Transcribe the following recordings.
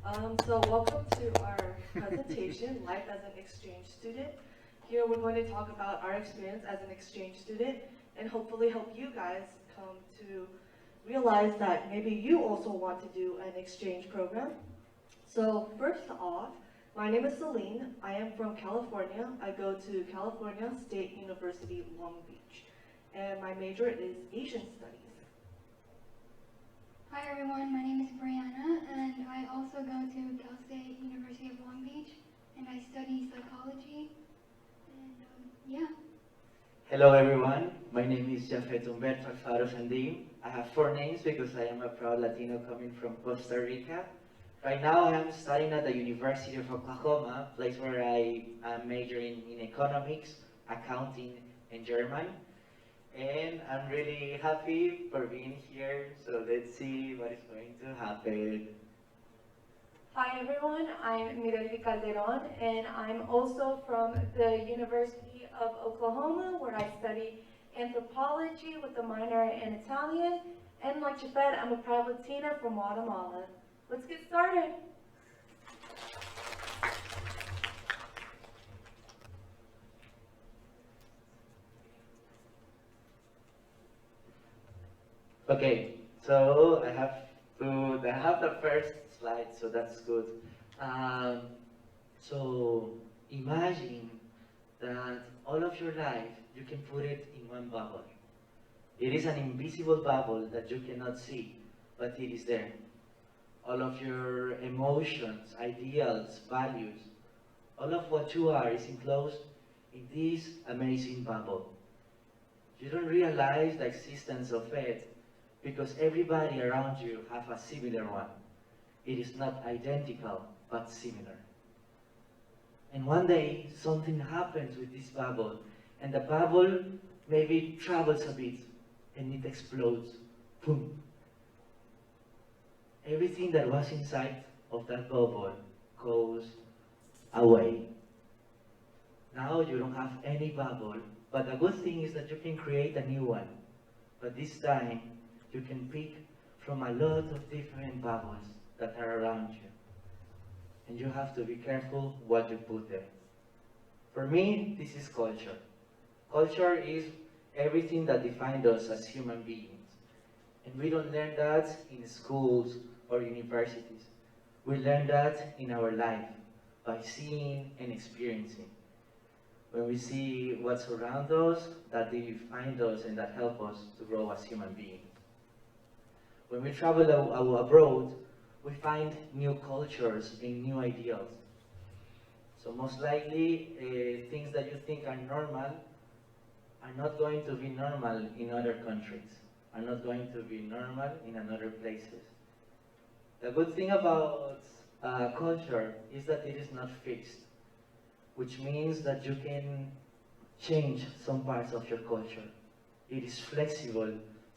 So welcome to our presentation, Life as an Exchange Student. Here we're going to talk about our experience as an exchange student and hopefully help you guys come to realize that maybe you also want to do an exchange program. So first off, my name is Celine. I am from California. I go to California State University, Long Beach. And my major is Asian Studies. Hi everyone, my name is Brianna and I also go to Cal State University of Long Beach and I study psychology and yeah. Hello everyone, my name is Jafet Humberto Alfaro Sandim. I have four names because I am a proud Latino coming from Costa Rica. Right now I am studying at the University of Oklahoma, place where I am majoring in economics, accounting, and German. And I'm really happy for being here, so let's see what is going to happen. Hi everyone, I'm Mireli Calderon and I'm also from the University of Oklahoma where I study anthropology with a minor in Italian, and like Jafet, I'm a proud Latina from Guatemala. Let's get started. Okay, so I have the first slide, so that's good. Um, so imagine that all of your life you can put it in one bubble. It is an invisible bubble that you cannot see, but it is there. All of your emotions, ideals, values, all of what you are is enclosed in this amazing bubble. You don't realize the existence of it because everybody around you have a similar one. It is not identical, but similar. And one day, something happens with this bubble, and the bubble maybe travels a bit, and it explodes. Boom. Everything that was inside of that bubble goes away. Now you don't have any bubble, but the good thing is that you can create a new one. But this time, you can pick from a lot of different bubbles that are around you. And you have to be careful what you put there. For me, this is culture. Culture is everything that defines us as human beings. And we don't learn that in schools or universities. We learn that in our life by seeing and experiencing. When we see what's around us, that define us and that help us to grow as human beings. When we travel abroad, we find new cultures and new ideals. So most likely, things that you think are normal are not going to be normal in other countries, are not going to be normal in other places. The good thing about culture is that it is not fixed, which means that you can change some parts of your culture. It is flexible,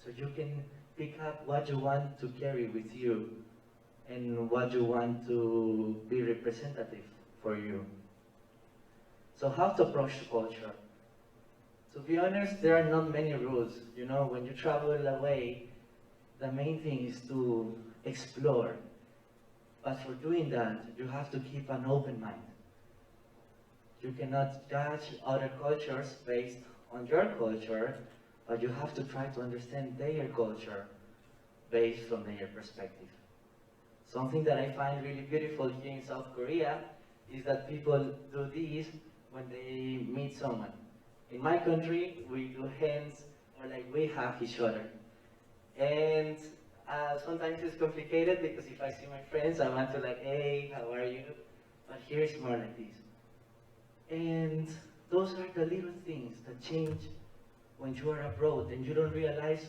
so you can pick up what you want to carry with you and what you want to be representative for you. So how to approach culture? To be honest, there are not many rules. You know, when you travel away, the main thing is to explore. But for doing that, you have to keep an open mind. You cannot judge other cultures based on your culture, but you have to try to understand their culture based on their perspective. Something that I find really beautiful here in South Korea is that people do this when they meet someone. In my country, we do hands or like we hug each other. And sometimes it's complicated because if I see my friends, I want to like, hey, how are you? But here it's more like this. And those are the little things that change when you are abroad and you don't realize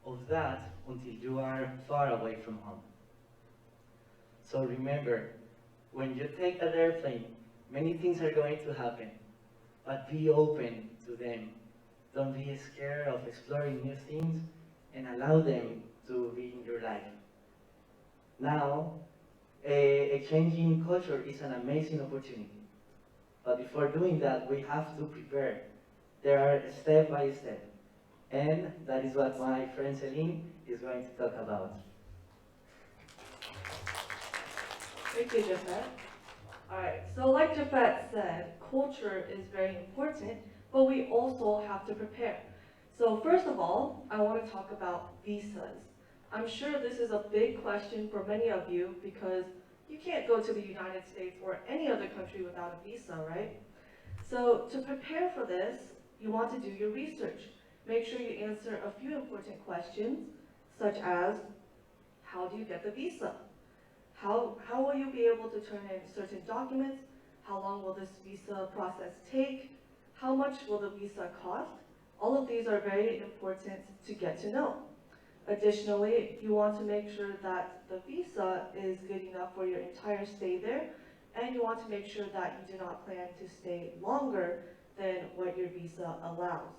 of that until you are far away from home. So remember, when you take an airplane, many things are going to happen, but be open to them. Don't be scared of exploring new things and allow them to be in your life. Now, exchanging culture is an amazing opportunity. But before doing that, we have to prepare. There are step by step. And that is what my friend Celine is going to talk about. Thank you, Jafet. Alright, so like Jafet said, culture is very important, but we also have to prepare. So first of all, I want to talk about visas. I'm sure this is a big question for many of you because you can't go to the United States or any other country without a visa, right? So to prepare for this, you want to do your research. Make sure you answer a few important questions, such as, how do you get the visa? How will you be able to turn in certain documents? How long will this visa process take? How much will the visa cost? All of these are very important to get to know. Additionally, you want to make sure that the visa is good enough for your entire stay there, and you want to make sure that you do not plan to stay longer than what your visa allows.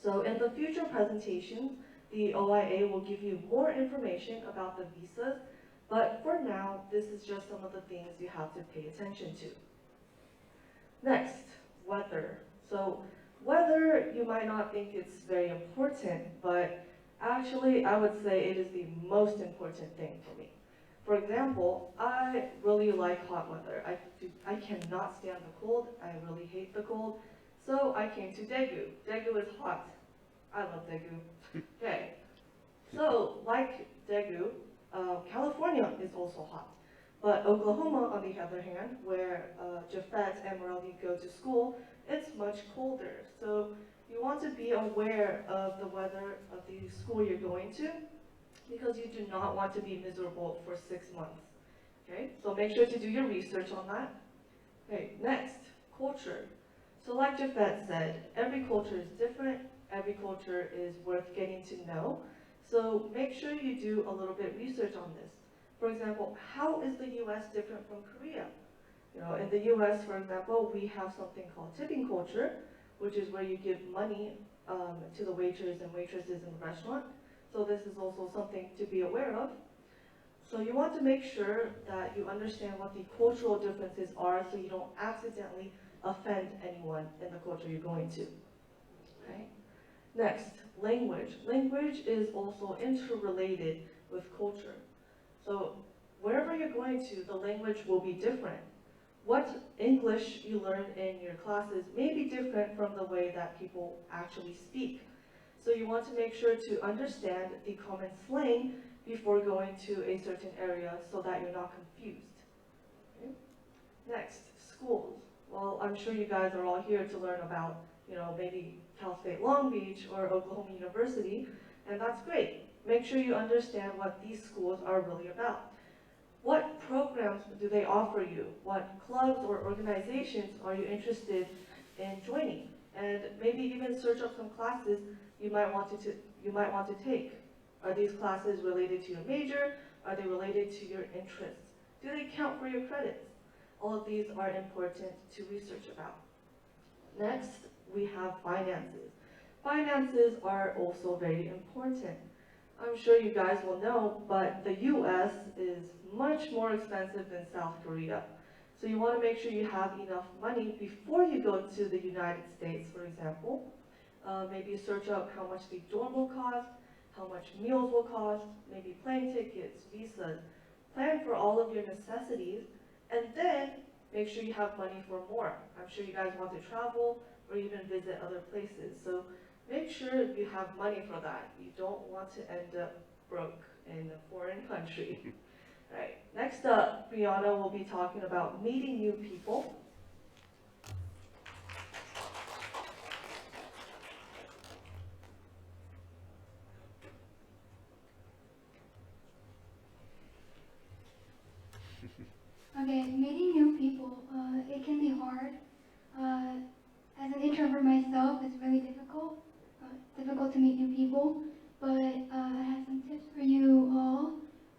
So in the future presentations, the OIA will give you more information about the visas, but for now, this is just some of the things you have to pay attention to. Next, weather. So weather, you might not think it's very important, but actually, I would say it is the most important thing for me. For example, I really like hot weather. I cannot stand the cold. I really hate the cold. So I came to Daegu. Daegu is hot. I love Daegu. Okay. So, like Daegu, California is also hot. But Oklahoma, on the other hand, where Jafet and Morelli go to school, it's much colder. So you want to be aware of the weather of the school you're going to, because you do not want to be miserable for 6 months. Okay, so make sure to do your research on that. Okay, next, culture. So like Jafet said, every culture is different, every culture is worth getting to know. So make sure you do a little bit research on this. For example, how is the US different from Korea? You know, in the US, for example, we have something called tipping culture, which is where you give money to the waiters and waitresses in the restaurant. So this is also something to be aware of. So you want to make sure that you understand what the cultural differences are so you don't accidentally offend anyone in the culture you're going to. Okay? Next, language. Language is also interrelated with culture. So wherever you're going to, the language will be different. What English you learn in your classes may be different from the way that people actually speak. So you want to make sure to understand the common slang before going to a certain area so that you're not confused. Okay? Next, schools. Well, I'm sure you guys are all here to learn about, maybe Cal State Long Beach or Oklahoma University, and that's great. Make sure you understand what these schools are really about. What programs do they offer you? What clubs or organizations are you interested in joining? And maybe even search up some classes you might want to take. Are these classes related to your major? Are they related to your interests? Do they count for your credits? All of these are important to research about. Next, we have finances. Finances are also very important. I'm sure you guys will know, but the US is much more expensive than South Korea. So you want to make sure you have enough money before you go to the United States, for example. Maybe search up how much the dorm will cost, how much meals will cost, maybe plane tickets, visas. Plan for all of your necessities, and then make sure you have money for more. I'm sure you guys want to travel or even visit other places. So make sure you have money for that. You don't want to end up broke in a foreign country. All right, next up, Brianna will be talking about meeting new people. Okay, meeting new people, it can be hard. As an introvert myself, it's really difficult to meet new people. But I have some tips for you all.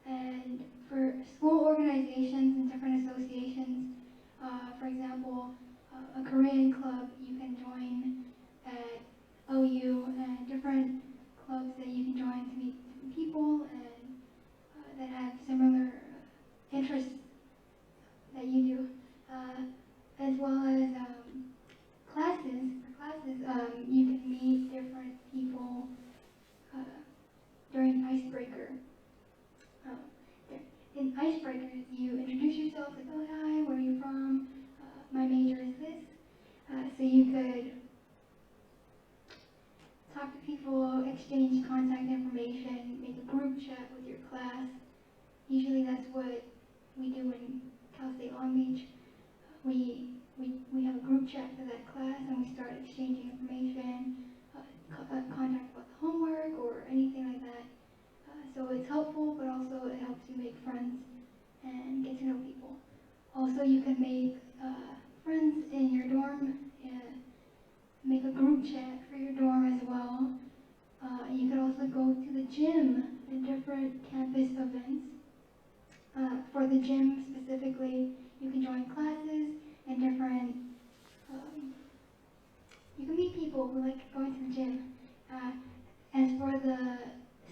And for school organizations and different associations, for example, a Korean club you can join at OU, and different clubs that you can join to meet different people and that have similar interests that you do, as well as classes. For classes, you can meet different people during icebreaker. In icebreakers, you introduce yourself, like, oh hi, where are you from? My major is this. So you could talk to people, exchange contact information, make a group chat with your class. Usually that's what we do in Cal State Long Beach. We have a group chat for that class and we start exchanging information, contact about the homework or anything like that. So it's helpful, but also it helps you make friends and get to know people. Also, you can make friends in your dorm, make a group chat for your dorm as well. You could also go to the gym and different campus events. For the gym specifically, you can join classes and different, you can meet people who like going to the gym. As for the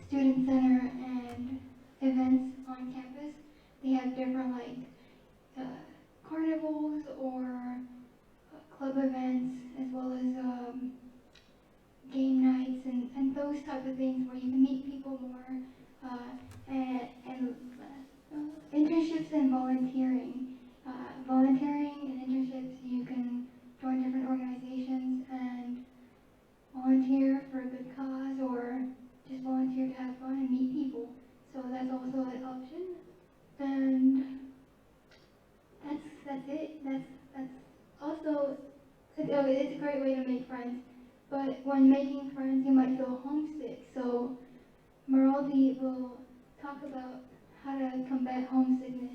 student center and events on campus, they have different like carnivals or club events as well as game nights and those type of things where you can meet people more and internships and volunteering. Volunteering and internships, you can join different organizations and volunteer for a good cause or just volunteer to have fun and meet people. So that's also an option. And that's it. That's also it's a great way to make friends. But when making friends, you might feel homesick. So Maraldi will talk about how to combat homesickness.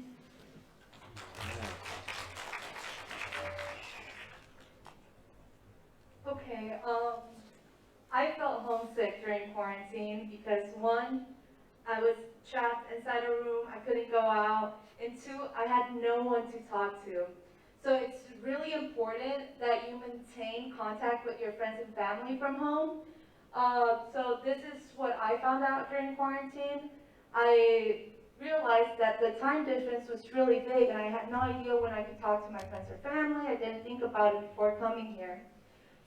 Okay, I felt homesick during quarantine because one, I was trapped inside a room, I couldn't go out, and two, I had no one to talk to. So it's really important that you maintain contact with your friends and family from home. So this is what I found out during quarantine. I realized that the time difference was really big and I had no idea when I could talk to my friends or family. I didn't think about it before coming here.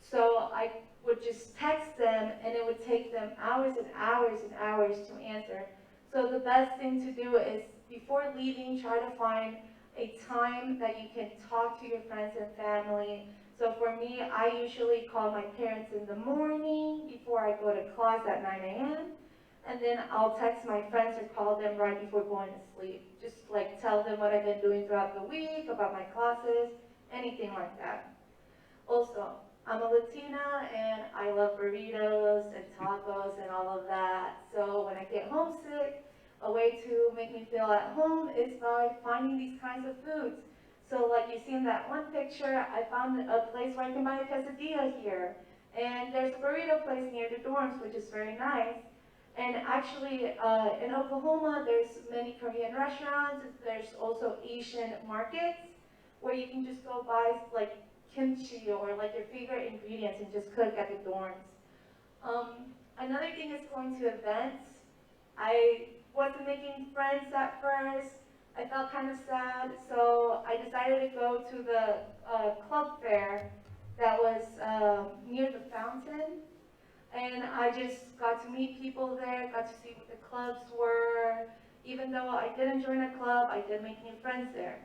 So I would just text them and it would take them hours and hours and hours to answer. So the best thing to do is before leaving, try to find a time that you can talk to your friends and family. So for me, I usually call my parents in the morning before I go to class at 9 a.m. And then I'll text my friends or call them right before going to sleep. Just like tell them what I've been doing throughout the week, about my classes, anything like that. Also, I'm a Latina and I love burritos and tacos and all of that. So when I get homesick, a way to make me feel at home is by finding these kinds of foods. So like you see in that one picture, I found a place where I can buy a quesadilla here. And there's a burrito place near the dorms, which is very nice. And actually, in Oklahoma, there's many Korean restaurants. There's also Asian markets where you can just go buy like kimchi or like your favorite ingredients and just cook at the dorms. Another thing is going to events. I wasn't making friends at first. I felt kind of sad, so I decided to go to the club fair that was near the fountain. And I just got to meet people there, got to see what the clubs were. Even though I didn't join a club, I did make new friends there.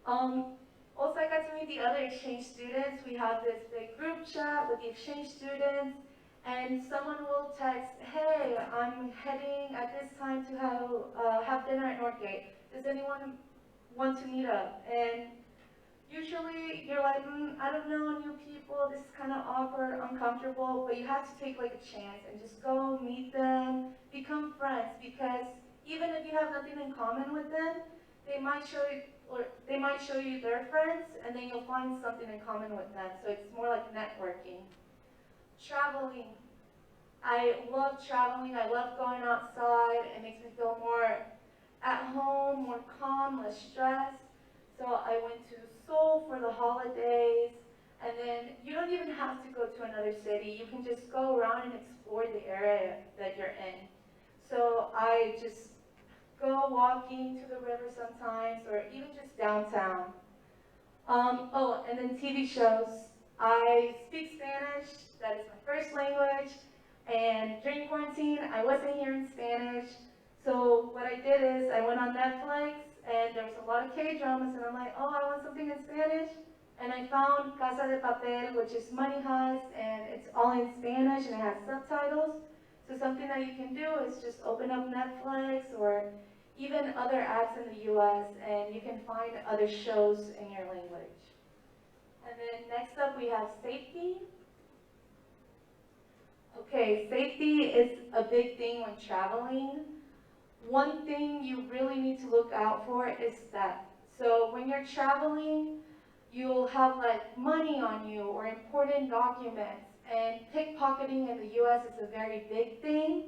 Also, I got to meet the other exchange students. We have this big group chat with the exchange students, and someone will text, hey, I'm heading at this time to have dinner at Northgate. Does anyone want to meet up? And usually you're like, I don't know, new people, this is kind of awkward, uncomfortable, but you have to take like a chance and just go meet them, become friends, because even if you have nothing in common with them, they might show you, or they might show you their friends, and then you'll find something in common with them. So it's more like networking. Traveling. I love traveling. I love going outside. It makes me feel more at home, more calm, less stressed. So I went to Seoul for the holidays, and then you don't even have to go to another city. You can just go around and explore the area that you're in. So I just go walking to the river sometimes, or even just downtown. Oh, and then TV shows. I speak Spanish, that is my first language, and during quarantine, I wasn't hearing Spanish, so what I did is I went on Netflix, and there was a a lot of K-dramas, and I'm like, oh, I want something in Spanish. And I found Casa de Papel, which is Money Heist, and it's all in Spanish and it has subtitles. So something that you can do is just open up Netflix or even other apps in the US, and you can find other shows in your language. And then next up we have safety. Okay, safety is a big thing when traveling. One thing you really need to look out for is theft. So when you're traveling, you'll have like money on you or important documents, and pickpocketing in the US is a very big thing.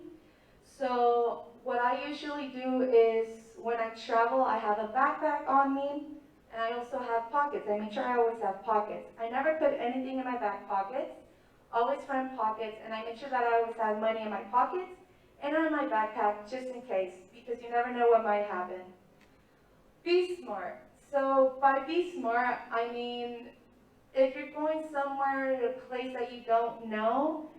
So what I usually do is when I travel, I have a backpack on me, and I also have pockets. I make sure I always have pockets. I never put anything in my back pockets, always front pockets, and I make sure that I always have money in my pockets and in my backpack just in case, because you never know what might happen. Be smart. So by be smart, I mean if you're going somewhere to a place that you don't know,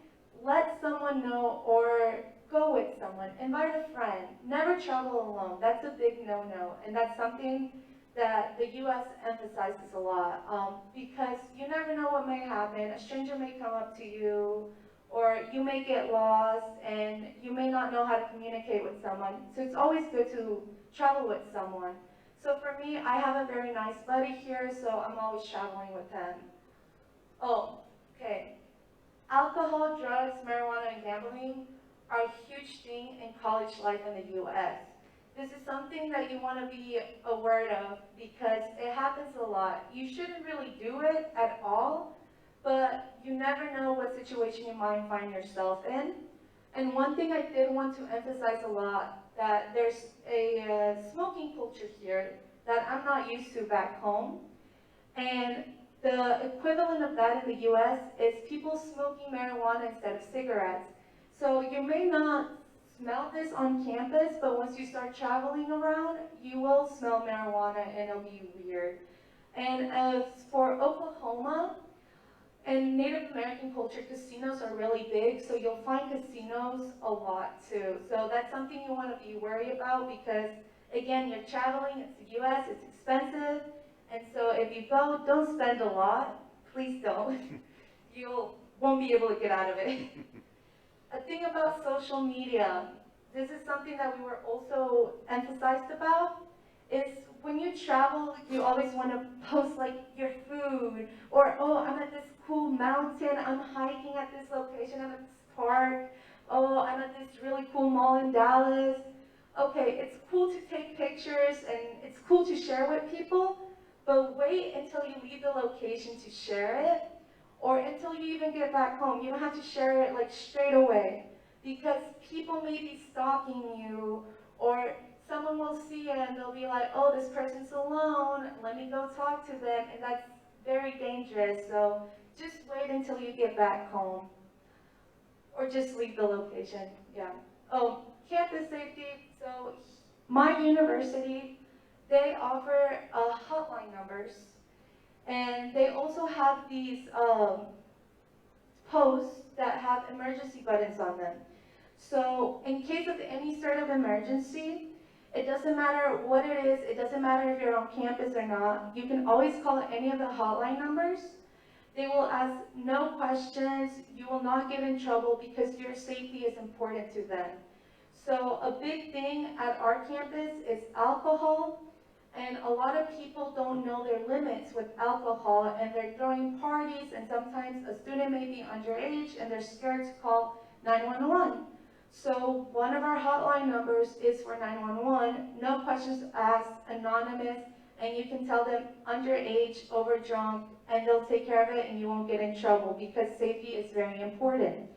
let someone know or go with someone. Invite a friend. Never travel alone. That's a big no-no, and that's something that the U.S. emphasizes a lot because you never know what may happen. A stranger may come up to you, or you may get lost, and you may not know how to communicate with someone. So it's always good to travel with someone. So for me, I have a very nice buddy here, so I'm always traveling with him. Oh, okay. Alcohol, drugs, marijuana, and gambling are a huge thing in college life in the U.S. This is something that you want to be aware of because it happens a lot. You shouldn't really do it at all, but you never know what situation you might find yourself in. And one thing I did want to emphasize a lot, that there's a smoking culture here that I'm not used to back home. And the equivalent of that in the US is people smoking marijuana instead of cigarettes. So you may not smell this on campus, but once you start traveling around, you will smell marijuana and it'll be weird. And as for Oklahoma, in Native American culture, casinos are really big, so you'll find casinos a lot too. So that's something you want to be worried about because, again, you're traveling, it's the US, it's expensive, and so if you go, don't spend a lot. Please don't. You won't be able to get out of it. A thing about social media, this is something that we were also emphasized about, is when you travel, you always want to post like your food, or oh, I'm at this cool mountain, I'm hiking at this location, I'm at this park, oh, I'm at this really cool mall in Dallas. Okay, it's cool to take pictures and it's cool to share with people, but wait until you leave the location to share it, or until you even get back home. You don't have to share it like straight away, because people may be stalking you, or someone will see it and they'll be like, oh, this person's alone, let me go talk to them, and that's very dangerous. So just wait until you get back home, or just leave the location. Yeah. Oh, campus safety. So my university, they offer hotline numbers, and they also have these posts that have emergency buttons on them. So in case of any sort of emergency, it doesn't matter what it is, it doesn't matter if you're on campus or not, you can always call any of the hotline numbers. They will ask no questions, you will not get in trouble because your safety is important to them. So a big thing at our campus is alcohol, and a lot of people don't know their limits with alcohol, and they're throwing parties, and sometimes a student may be underage and they're scared to call 911. So one of our hotline numbers is for 911, no questions asked, anonymous, and you can tell them underage, overdrunk, and they'll take care of it and you won't get in trouble because safety is very important.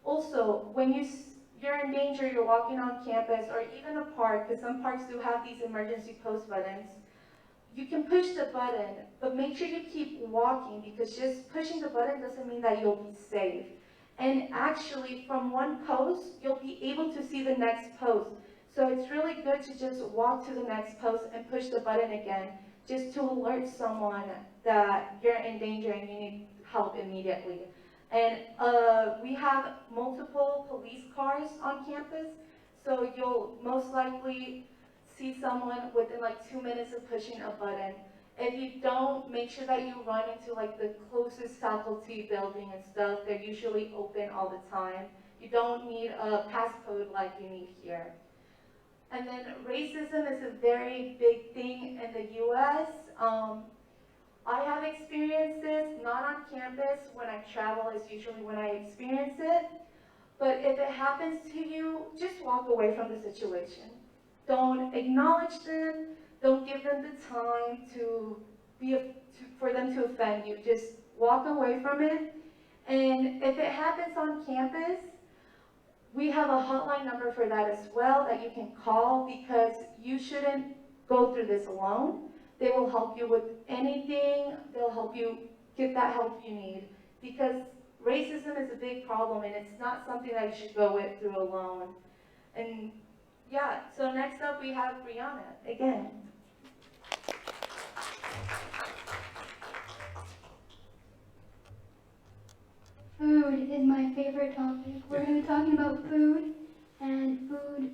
Also, when you're in danger, you're walking on campus or even a park, because some parks do have these emergency post buttons, you can push the button, but make sure you keep walking, because just pushing the button doesn't mean that you'll be safe. And actually, from one post, you'll be able to see the next post. So it's really good to just walk to the next post and push the button again, just to alert someone that you're in danger and you need help immediately. And we have multiple police cars on campus, so you'll most likely see someone within like 2 minutes of pushing a button. If you don't, make sure that you run into like the closest faculty building and stuff. They're usually open all the time. You don't need a passcode like you need here. And then racism is a very big thing in the US. I have experienced this, not on campus. When I travel is usually when I experience it. But if it happens to you, just walk away from the situation. Don't acknowledge them. Don't give them the time for them to offend you. Just walk away from it. And if it happens on campus, we have a hotline number for that as well that you can call, because you shouldn't go through this alone. They will help you with anything. They'll help you get that help you need, because racism is a big problem and it's not something that you should go through alone. And yeah, so next up we have Brianna again. Food is my favorite topic. We're going to be talking about food, and food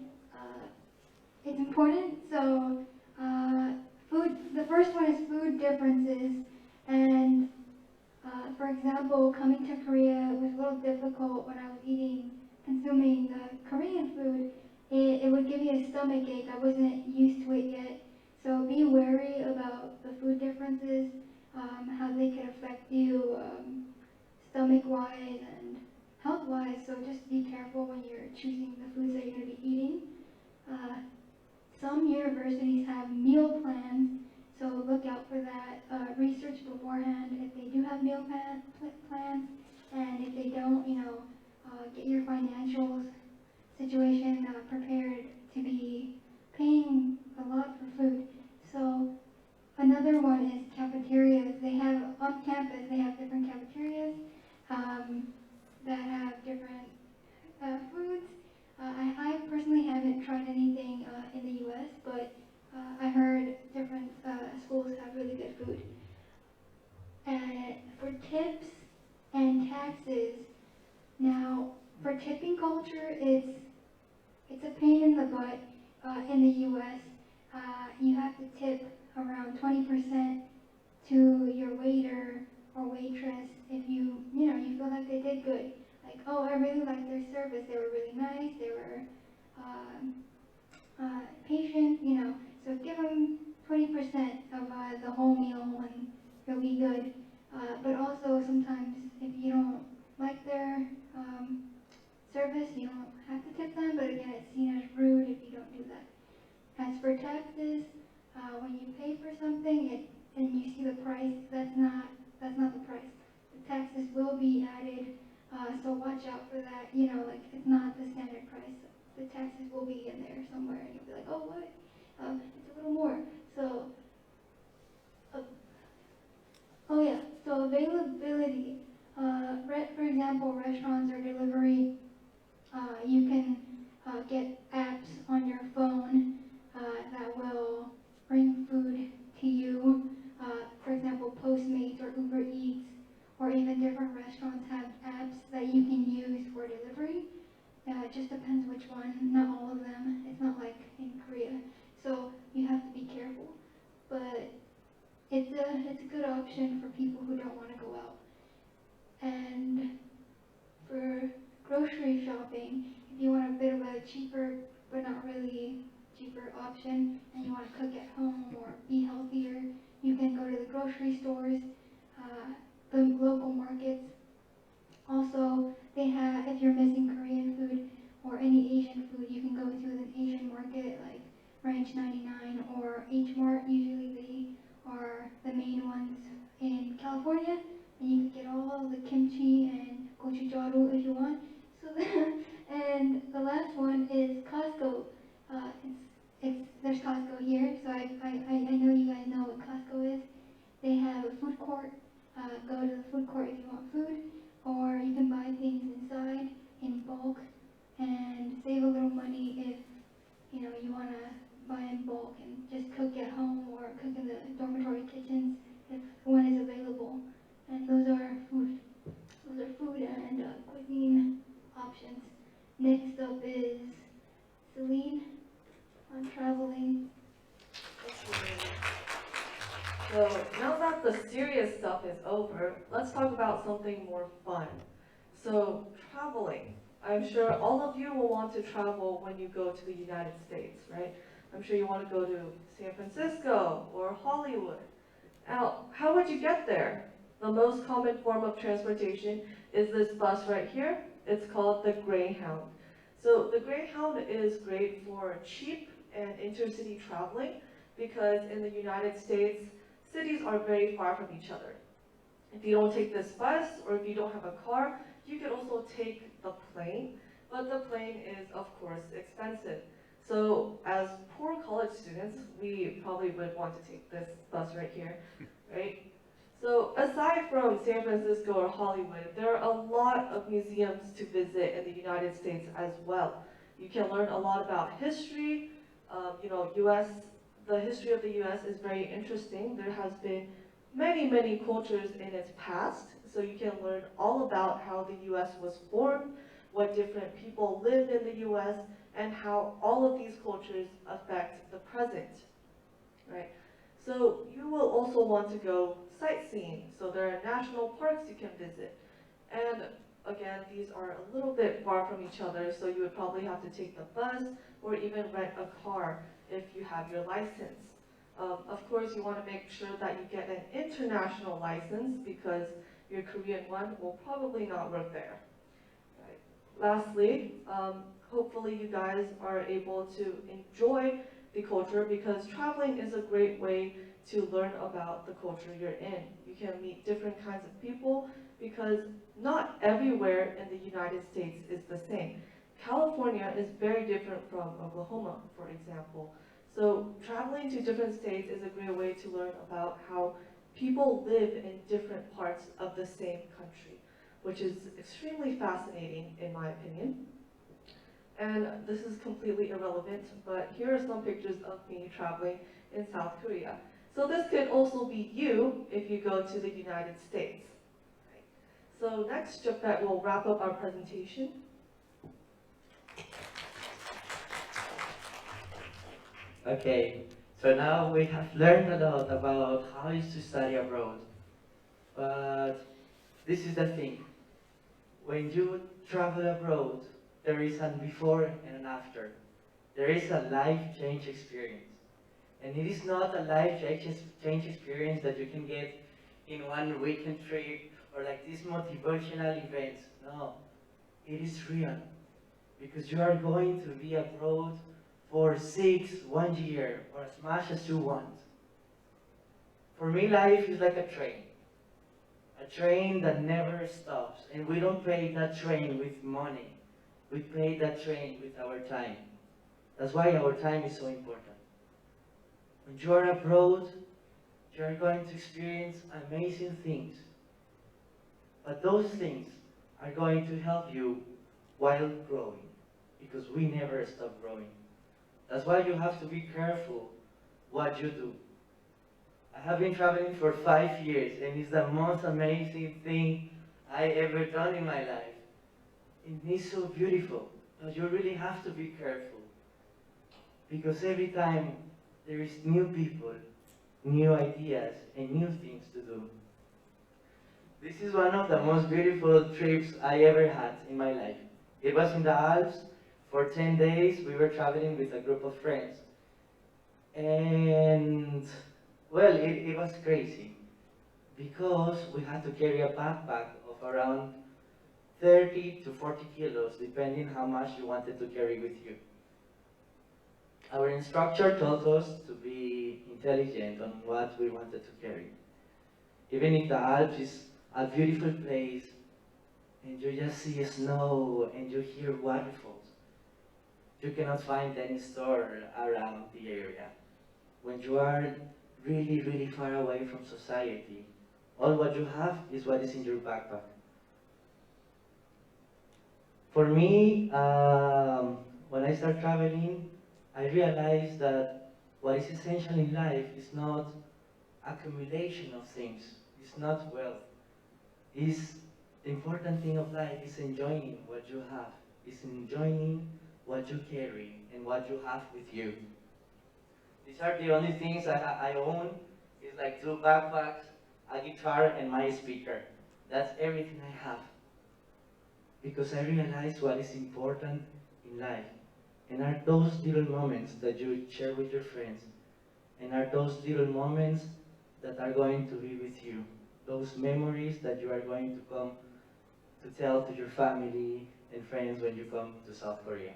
is important. So, food. The first one is food differences, and for example, coming to Korea was a little difficult when I was consuming the Korean food. It would give me a stomach ache. I wasn't used to it yet. So be wary about the food differences, how they could affect you. Stomach-wise and health-wise, so just be careful when you're choosing the foods that you're going to be eating. Some universities have meal plans, so look out for that. Research beforehand if they do have meal plans, and if they don't, get your financial situation prepared to be paying a lot for food. So another one is cafeterias. On campus, they have different cafeterias that have different foods. I personally haven't tried anything in the US, but I heard different schools have really good food. And for tips and taxes, now for tipping culture, it's a pain in the butt in the US. You have to tip around 20% to your waiter or waitress if you feel like they did good. Like, oh, I really liked their service. They were really nice. They were patient. So give them 20% of the whole meal, and it'll be good. But also sometimes if you don't like their service, you don't have to tip them. But again, it's seen as rude if you don't do that. As for taxes, when you pay for something and you see the price, that's not the price. The taxes will be added, so watch out for that. It's not the standard price. The taxes will be in there somewhere, and you'll be like, oh, what? It's a little more. So, so availability. For example, restaurants or delivery, you can get apps on your phone that will bring food to you. For example, Postmates or Uber Eats, or even different restaurants have apps that you can use for delivery. It just depends which one, not all of them. It's not like in Korea. So you have to be careful. But it's a good option for people who don't want to go out. And for grocery shopping, if you want a bit of a cheaper, but not really cheaper option, and you want to cook at home or be healthier, you can go to the grocery stores, the local markets. Also, they have, if you're missing Korean food or any Asian food, you can go to an Asian market like Ranch 99 or H Mart. Usually they are the main ones in California, and you can get all the kimchi and gochujang if you want. So and the last one is Costco. There's Costco here, so I know you guys know what Costco is. They have a food court. Go to the food court if you want food, or you can buy things inside in bulk and save a little money if you want to buy in bulk and just cook at home or cook in the dormitory kitchens if one is available. And those are food and cuisine options. So now that the serious stuff is over, let's talk about something more fun. So traveling. I'm sure all of you will want to travel when you go to the United States, right? I'm sure you want to go to San Francisco or Hollywood. Now, how would you get there? The most common form of transportation is this bus right here. It's called the Greyhound. So the Greyhound is great for cheap and intercity traveling because in the United States, cities are very far from each other. If you don't take this bus or if you don't have a car, you could also take the plane, but the plane is of course expensive. So as poor college students, we probably would want to take this bus right here, right? So aside from San Francisco or Hollywood, there are a lot of museums to visit in the United States as well. You can learn a lot about history. US, the history of the US is very interesting. There has been many cultures in its past, so you can learn all about how the US was formed, what different people lived in the US, and how all of these cultures affect the present, right? So you will also want to go sightseeing. So there are national parks you can visit. And again, these are a little bit far from each other, so you would probably have to take the bus or even rent a car if you have your license. Of course, you want to make sure that you get an international license because your Korean one will probably not work there. Right. Lastly, hopefully you guys are able to enjoy the culture because traveling is a great way to learn about the culture you're in. You can meet different kinds of people because not everywhere in the United States is the same. California is very different from Oklahoma, for example. So traveling to different states is a great way to learn about how people live in different parts of the same country, which is extremely fascinating in my opinion. And this is completely irrelevant, but here are some pictures of me traveling in South Korea. So this could also be you if you go to the United States. Right. So next, Japet will wrap up our presentation. Okay, so now we have learned a lot about how is to study abroad. But this is the thing. When you travel abroad, there is an before and an after. There is a life change experience. And it is not a life change experience that you can get in one weekend trip or like these motivational events. No, it is real. Because you are going to be abroad for 1 year, or as much as you want. For me, life is like a train that never stops. And we don't pay that train with money. We pay that train with our time. That's why our time is so important. When you are abroad, you are going to experience amazing things. But those things are going to help you while growing, because we never stop growing. That's why you have to be careful what you do. I have been traveling for 5 years, and it's the most amazing thing I ever done in my life. It is so beautiful, but you really have to be careful. Because every time there is new people, new ideas, and new things to do. This is one of the most beautiful trips I ever had in my life. It was in the Alps. For 10 days, we were traveling with a group of friends. And, well, it was crazy. Because we had to carry a backpack of around 30 to 40 kilos, depending how much you wanted to carry with you. Our instructor told us to be intelligent on what we wanted to carry. Even if the Alps is a beautiful place, and you just see snow and you hear waterfalls, you cannot find any store around the area. When you are really far away from society, all what you have is what is in your backpack. For me, when I start traveling, I realized that what is essential in life is not accumulation of things, it's not wealth. It's the important thing of life is enjoying what you have, is enjoying what you carry and what you have with you. These are the only things I own. It's like 2 backpacks, a guitar, and my speaker. That's everything I have. Because I realize what is important in life. And are those little moments that you share with your friends. And are those little moments that are going to be with you. Those memories that you are going to come to tell to your family and friends when you come to South Korea.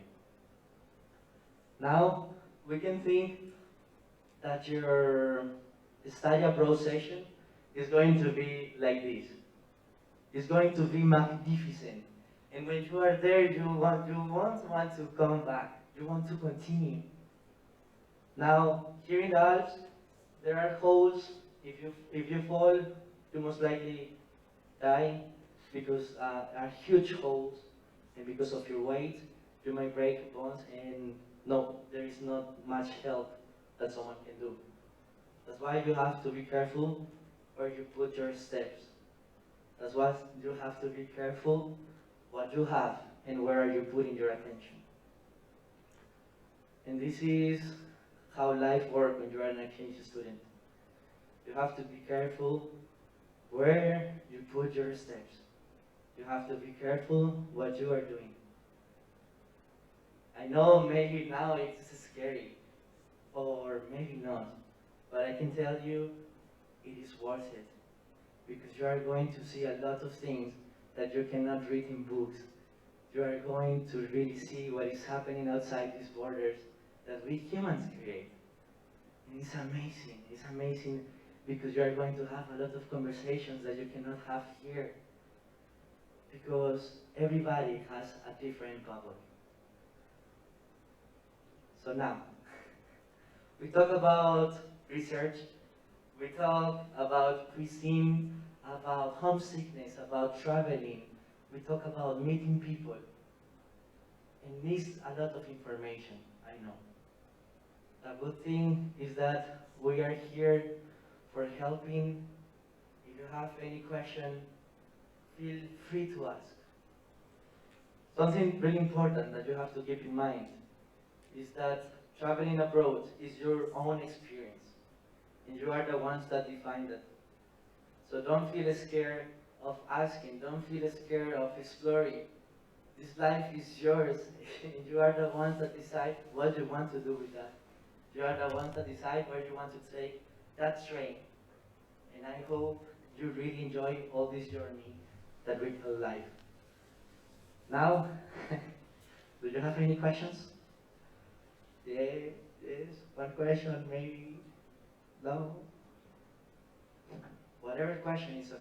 Now, we can think that your study abroad session is going to be like this. It's going to be magnificent. And when you are there, you won't want to come back. You want to continue. Now, here in the Alps, there are holes. If you fall, you most likely die because are huge holes, and because of your weight, you might break bones. And no, there is not much help that someone can do. That's why you have to be careful where you put your steps. That's why you have to be careful what you have and where are you putting your attention. And this is how life works when you are an exchange student. You have to be careful where you put your steps. You have to be careful what you are doing. I know maybe now it's scary, or maybe not, but I can tell you it is worth it. Because you are going to see a lot of things that you cannot read in books. You are going to really see what is happening outside these borders that we humans create. And it's amazing. It's amazing because you are going to have a lot of conversations that you cannot have here. Because everybody has a different bubble. So now, we talk about research, we talk about cuisine, about homesickness, about traveling, we talk about meeting people. And this a lot of information, I know. The good thing is that we are here for helping. If you have any question, feel free to ask. Something really important that you have to keep in mind is that traveling abroad is your own experience, and you are the ones that define that. So don't feel scared of asking, don't feel scared of exploring. This life is yours, and you are the ones that decide what you want to do with that. You are the ones that decide where you want to take that train. And I hope you really enjoy all this journey that we call life. Now, do you have any questions? Yeah, yes, one question, maybe, no? Whatever question is